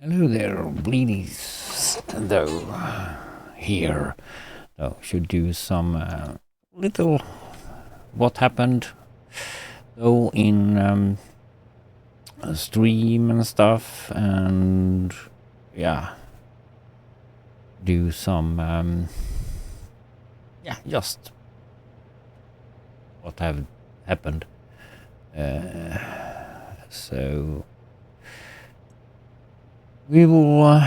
Hello there, blidis. Though here, though should do some little what happened though in a stream and stuff, and yeah, do some just what have happened. So we will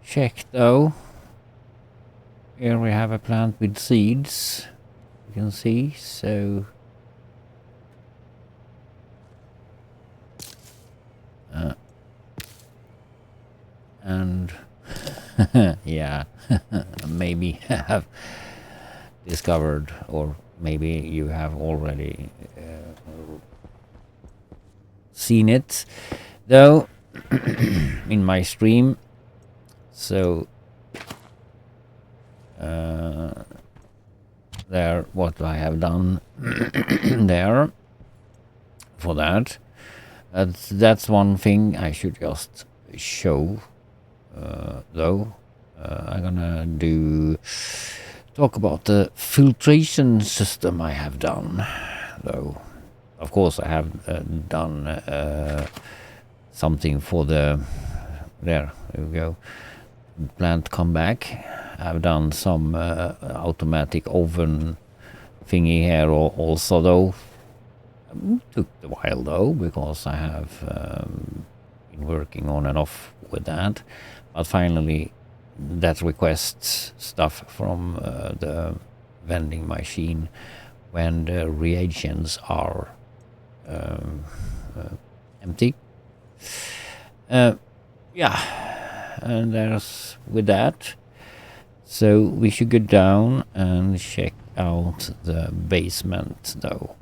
check though. Here we have a plant with seeds, you can see, so and yeah, maybe have discovered, or maybe you have already seen it though in my stream. So there, what I have done there for that. That's one thing I should just show though. I'm gonna talk about the filtration system I have done though. Of course I have done something for there we go, plant comeback. I've done some automatic oven thingy here also though. Took a while though, because I have been working on and off with that, but finally that requests stuff from the vending machine when the reagents are empty. Yeah, and there's with that. So we should go down and check out the basement though.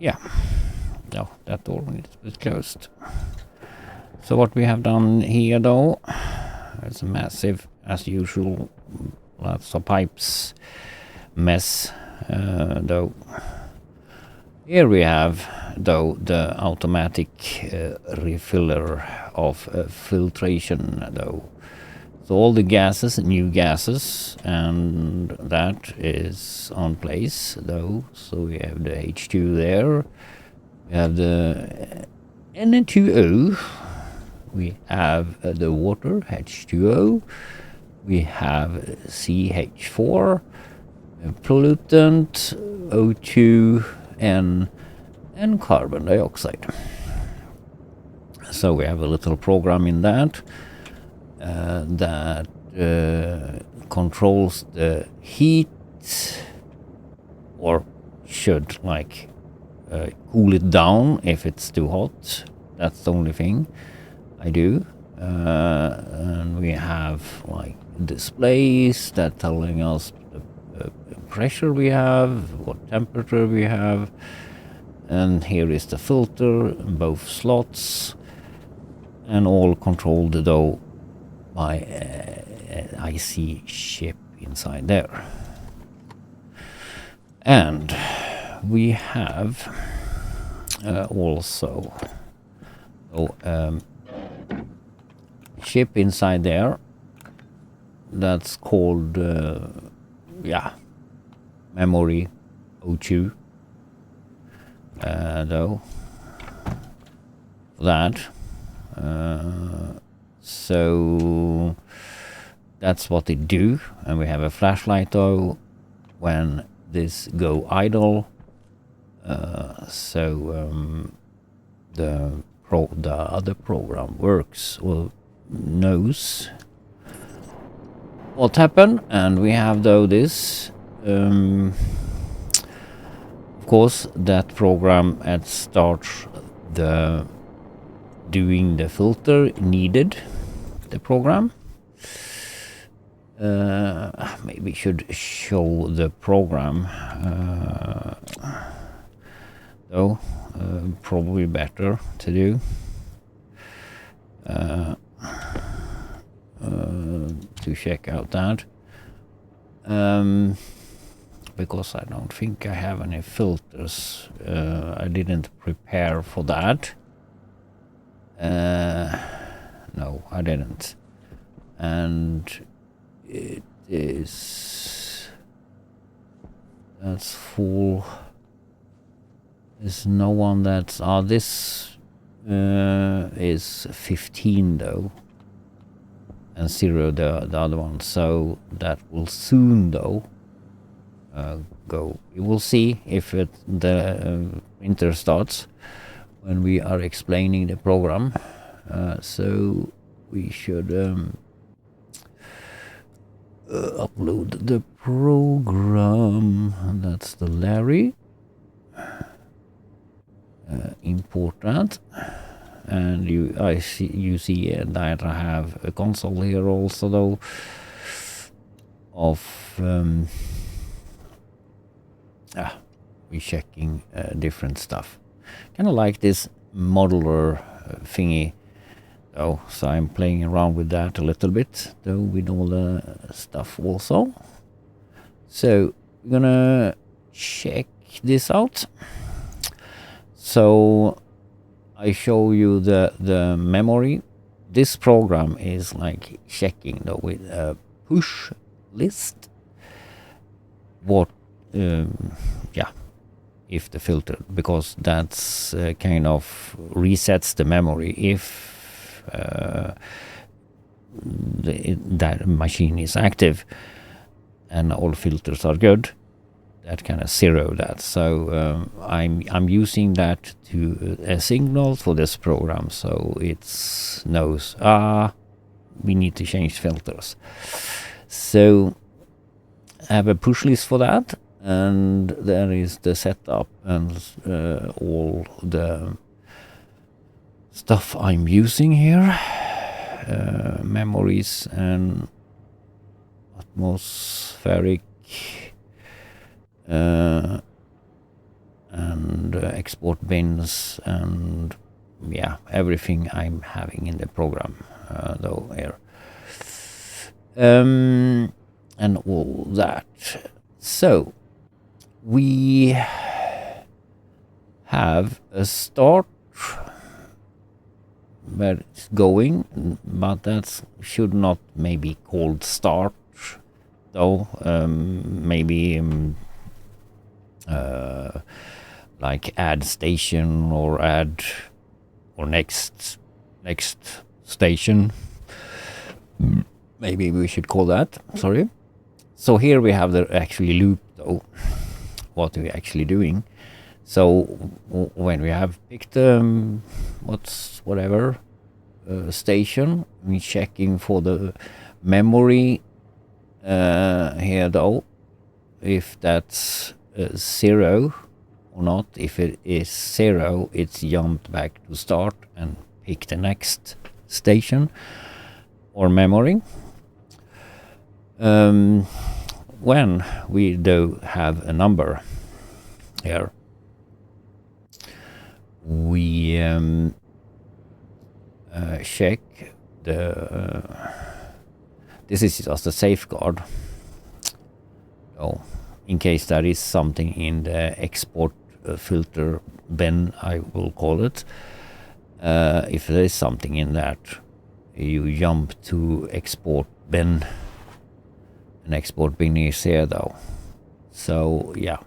Yeah, no, that door is closed. So what we have done here though, it's a massive, as usual, lots of pipes mess though. Here we have though the automatic refiller of filtration though. So all the gases, new gases, and that is on place though. So we have the H2 there, we have the N2O, we have the water H2O, we have CH4, pollutant O2, and carbon dioxide. So we have a little program in that that controls the heat, or should like cool it down if it's too hot. That's the only thing I do. And we have like displays that telling us the pressure we have, what temperature we have, and here is the filter in both slots, and all controlled though by IC chip inside there. And we have also chip inside there that's called memory O2 though for that. So that's what they do, and we have a flashlight though when this go idle. So the other program works or knows what happened, and we have though this. Of course, that program at start the doing the filter needed the program. Maybe should show the program though. Probably better to do. To check out that. Because I don't think I have any filters. I didn't prepare for that. No, I didn't. And it is... That's full. There's no one that's... this is 15 though. And 0 the other one. So that will soon though go. We will see if the printer starts when we are explaining the program. So we should upload the program. That's the Larry. Import that. And you see that I have a console here also though of we're checking different stuff. Kind of like this modular thingy though, so I'm playing around with that a little bit though with all the stuff also. So we're gonna check this out. So I show you the memory. This program is like checking though with a push list what if the filter, because that's kind of resets the memory if that machine is active and all filters are good. That kind of zero that. So I'm using that to a signal for this program, so it knows we need to change filters. So I have a push list for that, and there is the setup and all the stuff I'm using here, memories and atmospheric and export bins and everything I'm having in the program though here and all that. So we have a start where it's going, but that should not maybe called start though. Maybe like add station or add or next station, maybe we should call that. Sorry. So here we have the actually loop though, what we're actually doing. So when we have picked whatever station, we're checking for the memory here though, if that's 0 or not. If it is 0, it's jumped back to start and pick the next station or memory. When we do have a number here, we check the this is just a safeguard. So in case there is something in the export filter bin, I will call it. If there is something in that, you jump to export bin. An export bin is here though. So yeah,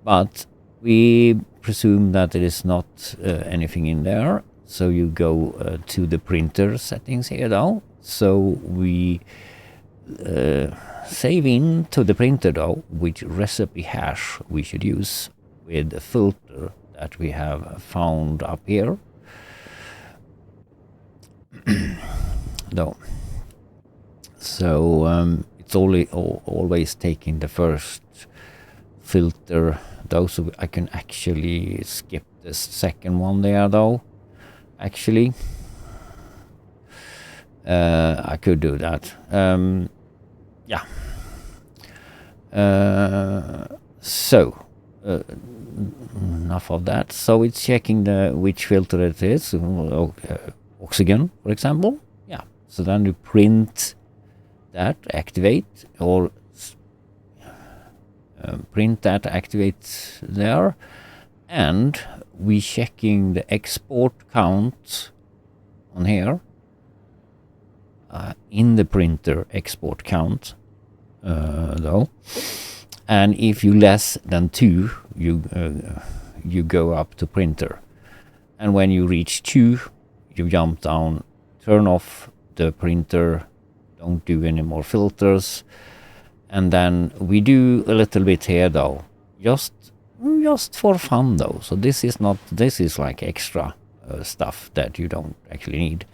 but we presume that there is not anything in there. So you go to the printer settings here though. So we save in to the printer though which recipe hash we should use with the filter that we have found up here though. So it's always taking the first filter though, so I can actually skip the second one there though. Actually I could do that. So enough of that. So it's checking which filter it is, oxygen, for example. Yeah. So then you print that, activate, or print that, activate there, and we checking the export count on here in the printer export count though, and if you less than 2 you go up to printer, and when you reach 2 you jump down, turn off the printer, don't do any more filters, and then we do a little bit here though, just for fun though. So this is like extra stuff that you don't actually need.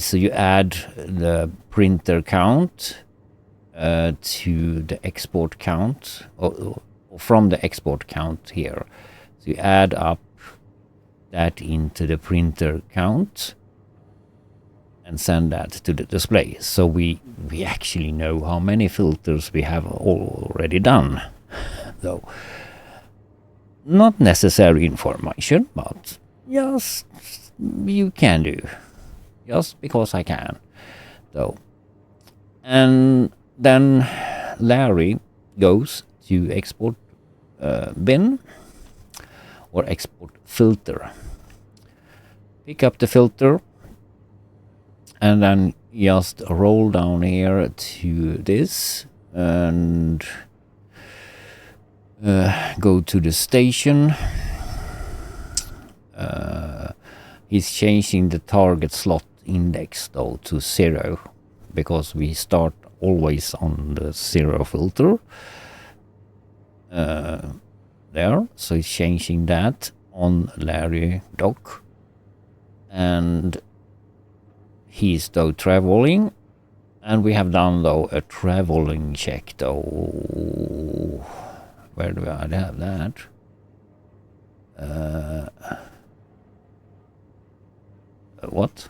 So you add the printer count to the export count, or from the export count here. So you add up that into the printer count and send that to the display. So we actually know how many filters we have already done, though. Not necessary information, but just you can do. Just because I can, though. And then Larry goes to export bin or export filter. Pick up the filter and then just roll down here to this and go to the station. He's changing the target slot index though to 0, because we start always on the 0 filter there. So he's changing that on Larry dock, and he's though traveling, and we have done though a traveling check though. Where do I have that? What?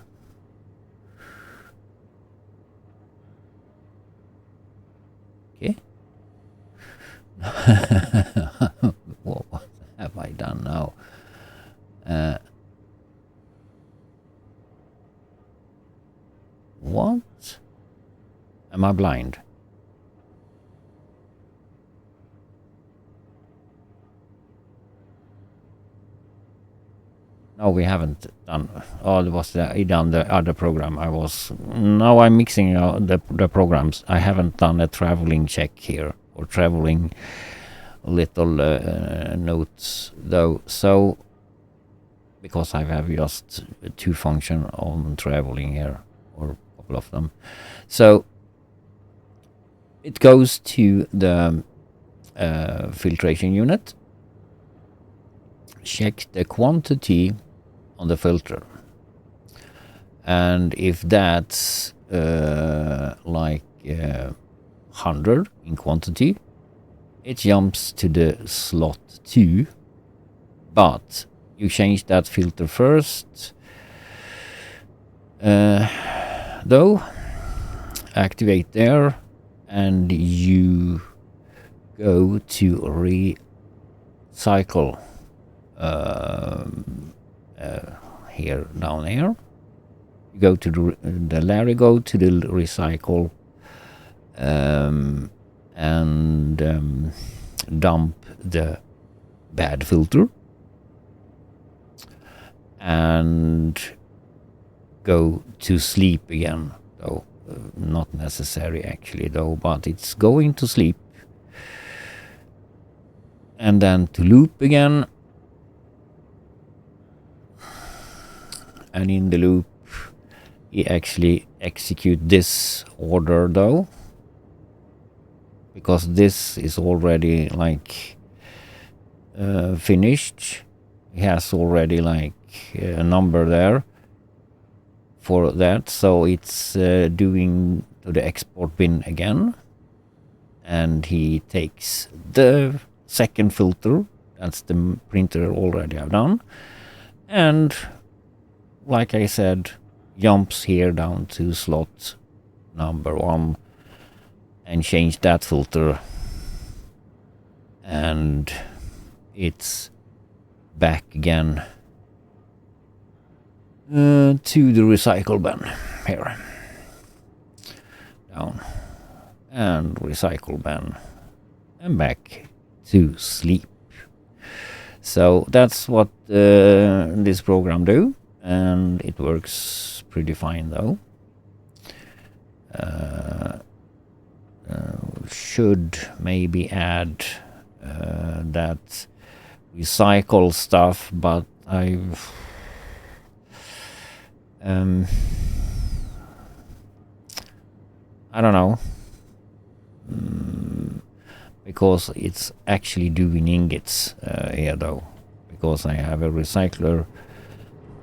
Okay. What have I done now? What? Am I blind? No, we haven't done. Oh, it was done the other program. Now I'm mixing the programs. I haven't done a traveling check here, or traveling little notes though. So because I have just 2 function on traveling here, or a couple of them. So it goes to the filtration unit. Check the quantity on the filter, and if that's like 100 in quantity, it jumps to the slot 2, but you change that filter first though, activate there, and you go to recycle here down here. You go to the Larry, go to the recycle and dump the bad filter, and go to sleep again though. Not necessary actually though, but it's going to sleep, and then to loop again. And in the loop, he actually execute this order though, because this is already like finished. He has already like a number there for that, so it's doing to the export bin again, and he takes the second filter. That's the printer already have done, and like I said, jumps here down to slot number 1 and change that filter, and it's back again to the recycle bin here. Down and recycle bin and back to sleep. So that's what this program do, and it works pretty fine though. Should maybe add that recycle stuff, but I don't know, because it's actually doing ingots here though, because I have a recycler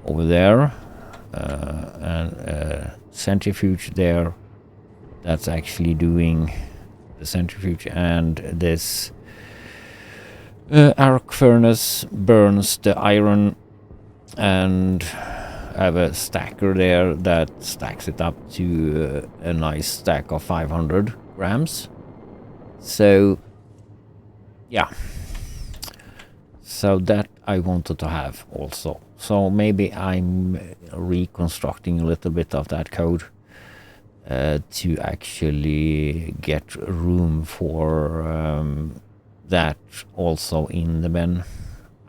over there and a centrifuge there that's actually doing the centrifuge, and this arc furnace burns the iron, and I have a stacker there that stacks it up to a nice stack of 500 grams. So yeah, so that I wanted to have also. So maybe I'm reconstructing a little bit of that code to actually get room for that also in the bin.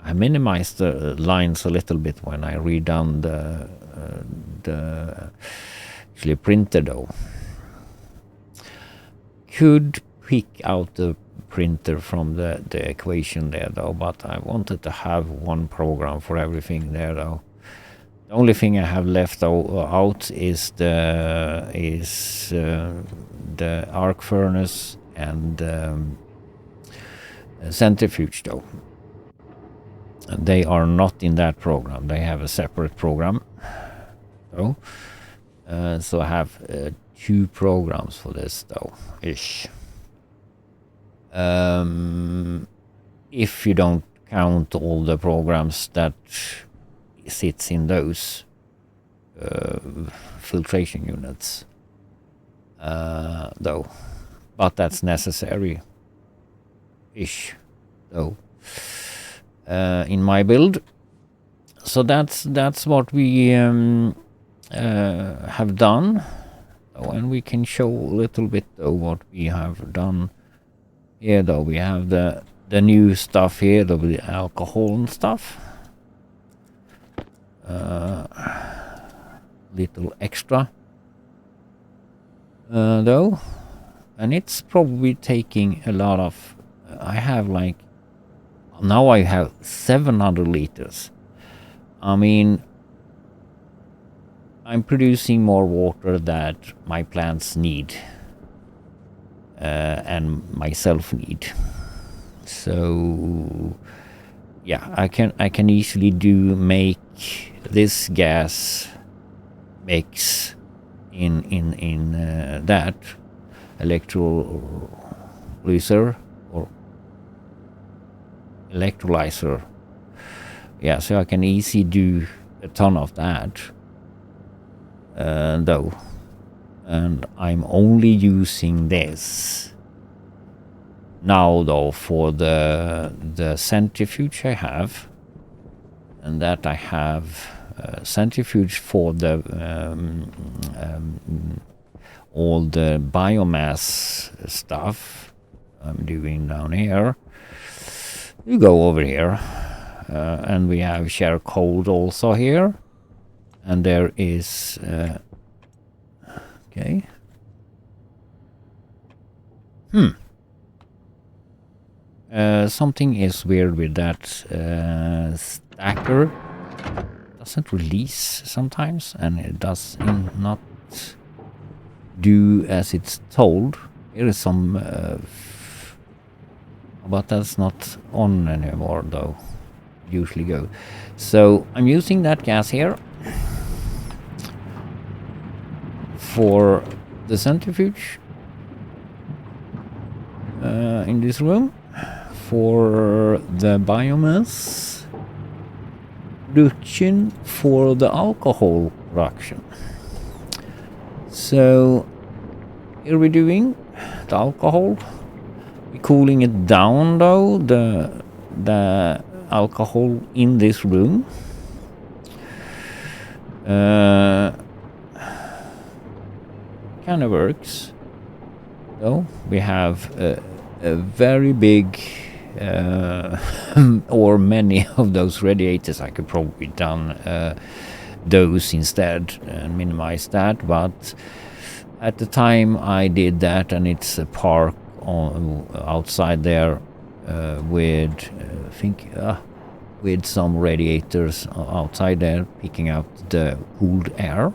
I minimized the lines a little bit when I redone the actually printer though. Could pick out the printer from the equation there though, but I wanted to have one program for everything there though. The only thing I have left out is the arc furnace and centrifuge though. They are not in that program. They have a separate program though. So I have 2 programs for this though, ish. If you don't count all the programs that sits in those filtration units though, but that's necessary ish though in my build. So that's what we have done. Oh, and we can show a little bit though what we have done here though. We have the new stuff here, the alcohol and stuff. Little extra though, and it's probably taking a lot of I have like now I have 700 liters. I mean, I'm producing more water that my plants need and myself need. So yeah, I can easily make this gas mix in that electrolyzer or electrolyzer. Yeah, so I can easily do a ton of that though, and I'm only using this now though for the centrifuge I have, and that I have centrifuge for the all the biomass stuff I'm doing down here. You go over here and we have share code also here, and there is okay. Something is weird with that stacker. Doesn't release sometimes, and it does not do as it's told. Here is some but that's not on anymore though. Usually go. So I'm using that gas here for the centrifuge in this room, for the biomass production, for the alcohol production. So here we're doing the alcohol. We're cooling it down though, the the alcohol in this room. Kind of works. So we have a very big or many of those radiators. I could probably done those instead and minimize that, but at the time I did that, and it's a park outside there with I think with some radiators outside there picking out the cooled air,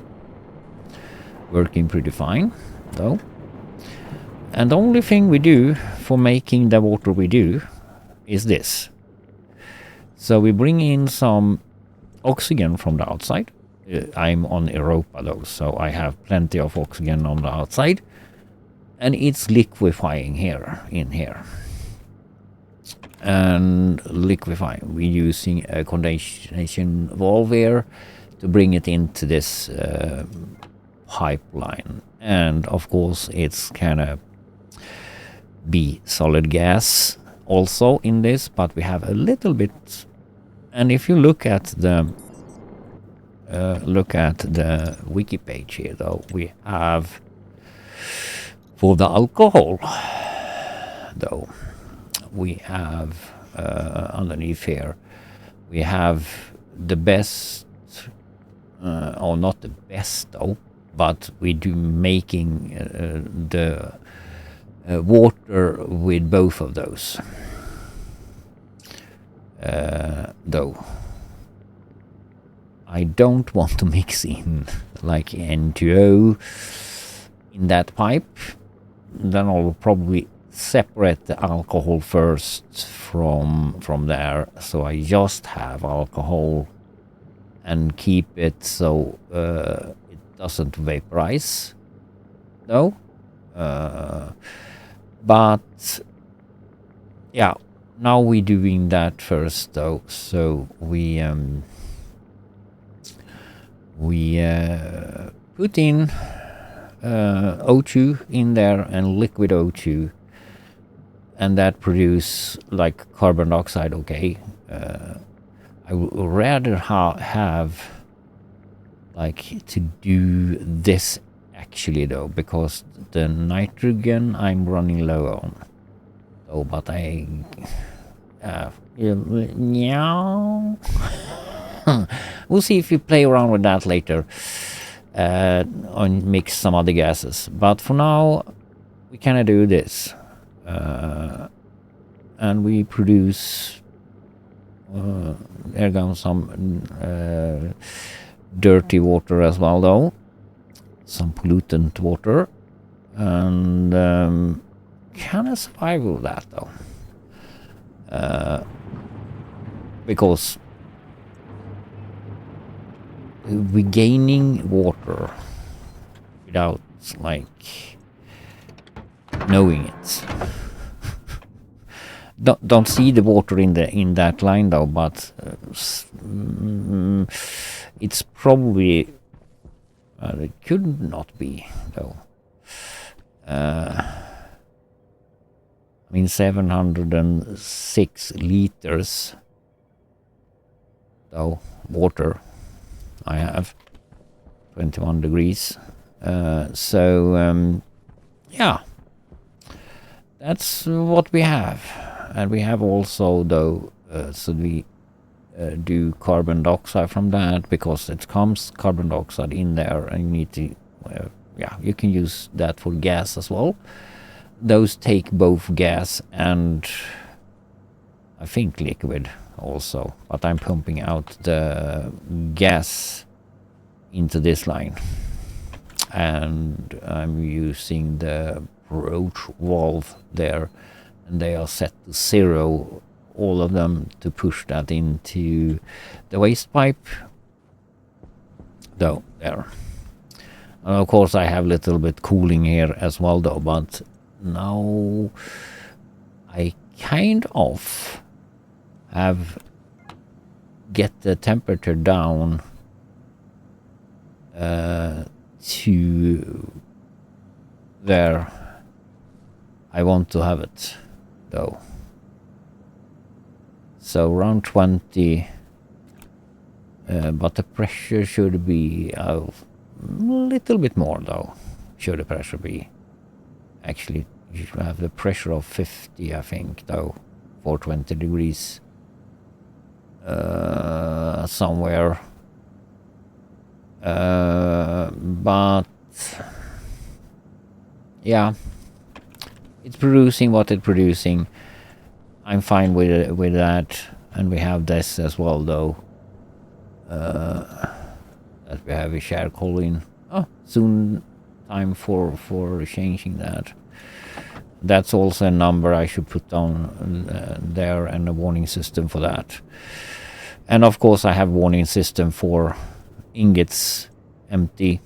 working pretty fine though. And the only thing we do for making the water we do is this. So we bring in some oxygen from the outside. I'm on Europa though, so I have plenty of oxygen on the outside. And it's liquefying in here. And liquefying, we're using a condensation valve here to bring it into this pipeline. And of course it's kind of be solid gas also in this, but we have a little bit. And if you look at the wiki page here though, we have for the alcohol though, we have underneath here we have the best or not the best though, but we do making the water with both of those though. I don't want to mix in like N2O in that pipe. Then I'll probably separate the alcohol first from there, so I just have alcohol and keep it so it doesn't vaporize though. But yeah, now we're doing that first though, so we put in O2 in there and liquid O2, and that produce like carbon dioxide. Okay, I would rather have like to do this actually though, because the nitrogen I'm running low on. Oh, but I we'll see if we play around with that later and mix some other gases. But for now, we kind of do this. And we produce there comes some dirty water as well though. Some pollutant water. And kind of survive with that though. Because we're gaining water without like knowing it. Don't see the water in that line though, but it's probably it could not be though. I mean 706 liters though water I have, 21 degrees. So yeah, that's what we have. And we have also though, so we do carbon dioxide from that, because it comes carbon dioxide in there, and you need to yeah, you can use that for gas as well. Those take both gas and I think liquid also, but I'm pumping out the gas into this line, and I'm using the approach valve there, and they are set to 0, all of them, to push that into the waste pipe though there. And of course I have a little bit cooling here as well though, but now I kind of have get the temperature down to where I want to have it though. So around 20, but the pressure should be a little bit more though. Should the pressure be? Actually, you should have the pressure of 50, I think, though, for 20 degrees. Somewhere. But yeah, it's producing what it's producing. I'm fine with that, and we have this as well, though. That we have a share call in. Oh, soon time for changing that. That's also a number I should put down there, and a warning system for that. And of course I have warning system for ingots empty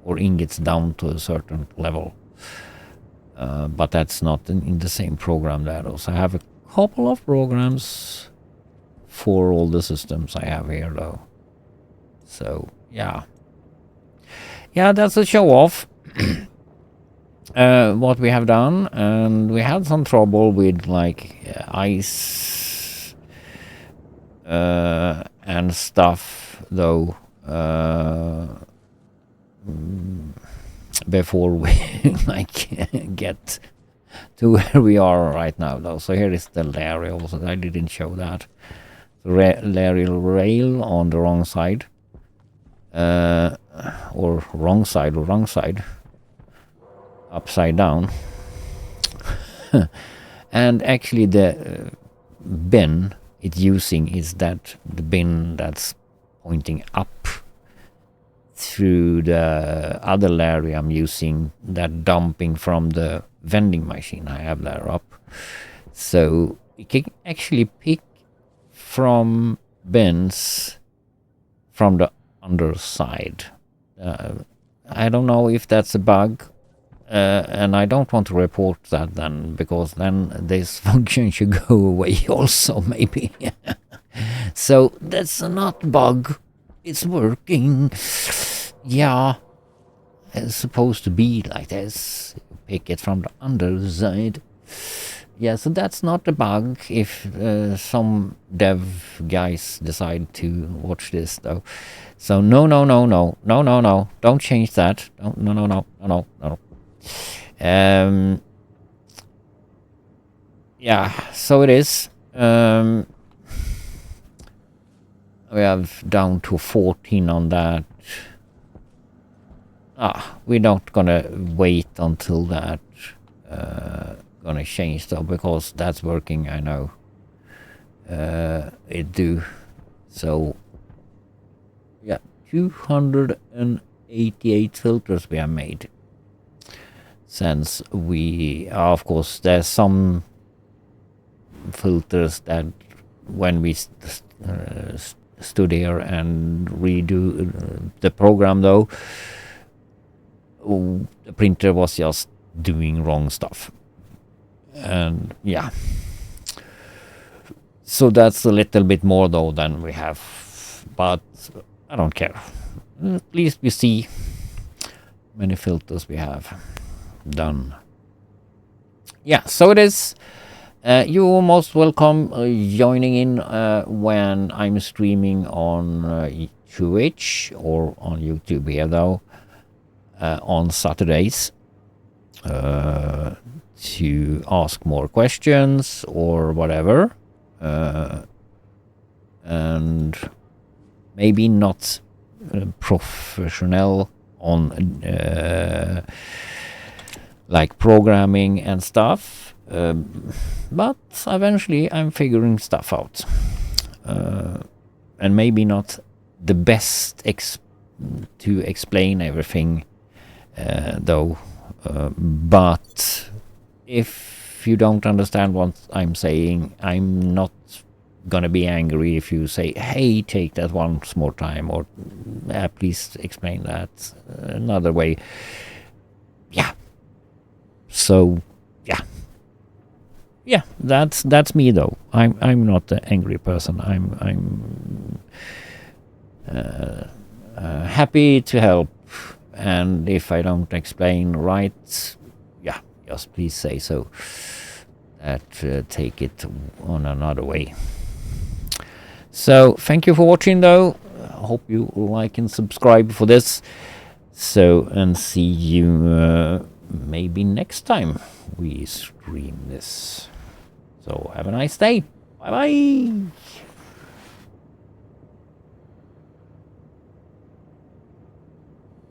or ingots down to a certain level. But that's not in the same program there. So I have a couple of programs for all the systems I have here though. So yeah, that's a show off. What we have done, and we had some trouble with like ice and stuff though before we like get to where we are right now though. So here is the Larry also. I didn't show that. Larry rail on the wrong side, or wrong side, upside down. And actually the bin it's using is that the bin that's pointing up through the other Larry I'm using, that dumping from the vending machine I have there up. So it can actually pick from bins from the underside. I don't know if that's a bug, and I don't want to report that then, because then this function should go away also maybe. So that's not bug, it's working. Yeah, it's supposed to be like this. Pick it from the underside. Yeah, so that's not a bug if some dev guys decide to watch this though. So no, don't change that. No. Yeah, so it is. We have down to 14 on that. We're not gonna wait until that gonna change though, because that's working, I know. It do. So yeah, 288 filters we have made since we, of course there's some filters that when we stood here and redo the program though, the printer was just doing wrong stuff. And yeah, so that's a little bit more though than we have, but I don't care. At least we see how many filters we have done. Yeah, so it is. You're most welcome joining in when I'm streaming on Twitch or on YouTube here though, on Saturdays, to ask more questions or whatever, and maybe not professional on like programming and stuff, but eventually I'm figuring stuff out, and maybe not the best to explain everything though, but if you don't understand what I'm saying, I'm not gonna be angry if you say, hey, take that once more time, or please explain that another way. Yeah, so yeah, that's me though. I'm not an angry person. I'm happy to help, and if I don't explain right, yeah, just please say so. that take it on another way. So thank you for watching, though. I hope you like and subscribe for this. So, and see you maybe next time we stream this. So have a nice day. Bye bye.